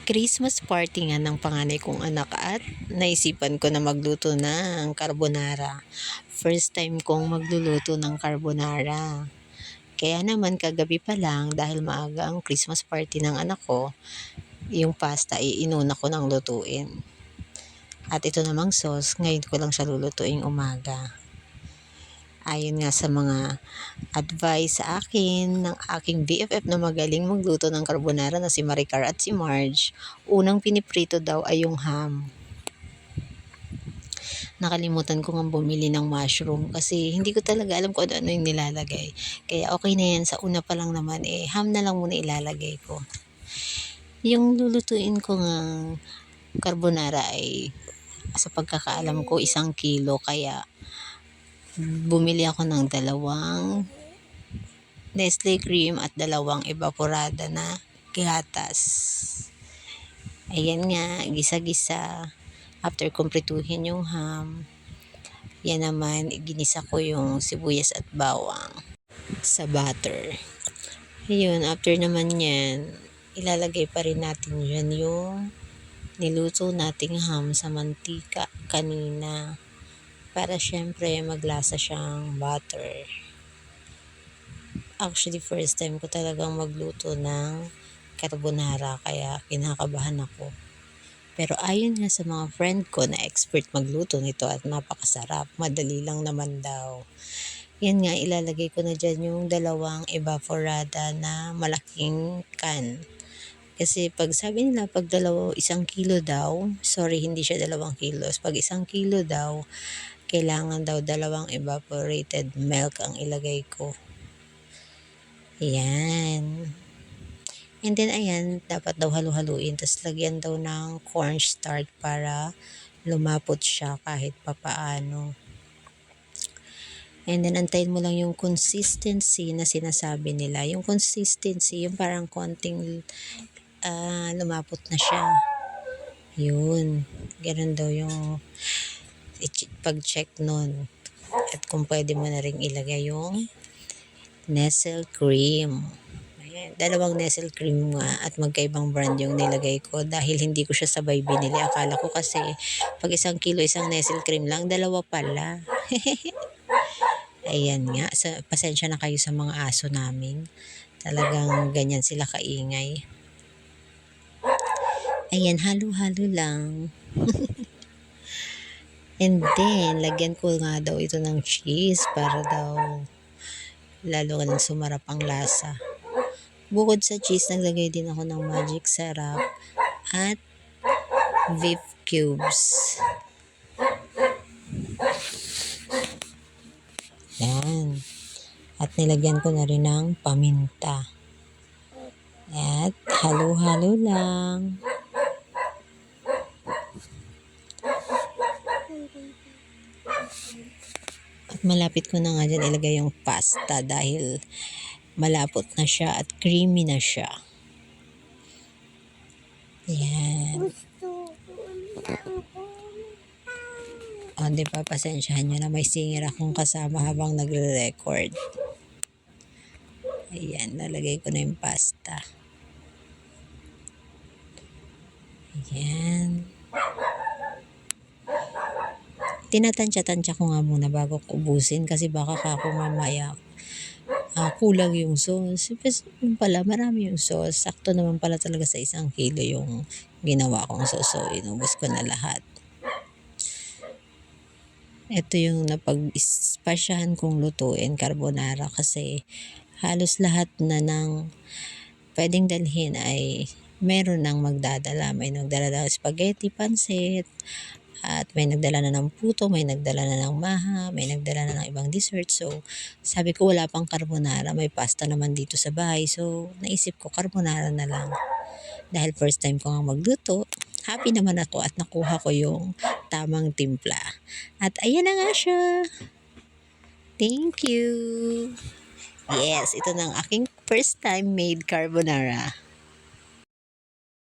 Christmas party nga ng panganay kong anak at naisipan ko na magluto ng carbonara. First time kong magluluto ng carbonara. Kaya naman kagabi pa lang dahil maaga ang Christmas party ng anak ko, yung pasta inuna ko ng lutuin. At ito namang sauce, ngayon ko lang siya lulutuing umaga. Ayon nga sa mga advice sa akin ng aking BFF na magaling magluto ng carbonara na si Maricar at si Marge, unang piniprito daw ay yung ham. Nakalimutan ko nga bumili ng mushroom kasi hindi ko talaga alam kung ano yung nilalagay. Kaya okay na yan, sa una pa lang naman ham na lang muna ilalagay ko. Yung lulutuin ko ng carbonara ay sa pagkakaalam ko 1 kilo, kaya bumili ako ng 2 Nestle cream at 2 evaporada na gatas. Ayan nga, gisa-gisa. After kumpletuhin yung ham, yan naman, ginisa ko yung sibuyas at bawang sa butter. Ayun, after naman yan, ilalagay pa rin natin yan yung niluto nating ham sa mantika kanina, para syempre maglasa siyang butter. Actually, first time ko talagang magluto ng carbonara, kaya kinakabahan ako. Pero ayon nga sa mga friend ko na expert magluto nito at napakasarap, madali lang naman daw. Yan nga, ilalagay ko na dyan yung 2 evaporada na malaking can. Kasi pag sabi nila, pag 1 kilo daw, sorry, hindi siya 2 kilos. Pag 1 kilo daw, kailangan daw 2 evaporated milk ang ilagay ko. Ayan. And then ayan, dapat daw halu-haluin. Tapos lagyan daw ng cornstarch para lumapot siya kahit papaano. And then antayin mo lang yung consistency na sinasabi nila. Yung consistency, yung parang konting lumapot na siya. Yun. Ganun daw yung pag-check nun. At kung pwede mo na rin ilagay yung Nestle cream. Ayan, 2 Nestle cream nga at magkaibang brand yung nilagay ko dahil hindi ko siya sabay binili. Akala ko kasi pag 1 kilo isang Nestle cream lang, 2 pala. Ayan nga, pasensya na kayo sa mga aso namin. Talagang ganyan sila kaingay. Ayan, halo-halo lang. And then, lagyan ko nga daw ito ng cheese para daw lalo nga sumarap ang lasa. Bukod sa cheese, naglagay din ako ng magic sarap at beef cubes. Yan. At nilagyan ko na rin ng paminta. At halo-halo lang. At malapit ko na nga dyan ilagay yung pasta dahil malapot na siya at creamy na siya. Ayan. O, diba, pasensyahan nyo na may singer akong kasama habang nagre-record. Ayan, nalagay ko na yung pasta. Ayan. Tinatansya-tansya ko nga muna bago ko ubusin kasi baka ako mamaya kulang yung sauce. Yung pala, marami yung sauce. Sakto naman pala talaga sa 1 kilo yung ginawa kong sauce. So, inubos ko na lahat. Ito yung napag-ispasyahan kong lutuin, carbonara, kasi halos lahat na ng pwedeng dalhin ay meron nang magdadala. May nagdala ng spaghetti, pansit, at may nagdala na ng puto, may nagdala na ng maha, may nagdala na ng ibang dessert. So, sabi ko wala pang carbonara, may pasta naman dito sa bahay. So, naisip ko carbonara na lang. Dahil first time ko nga magluto, happy naman ako at nakuha ko yung tamang timpla. At ayan na nga siya. Thank you. Yes, ito na ang aking first time made carbonara.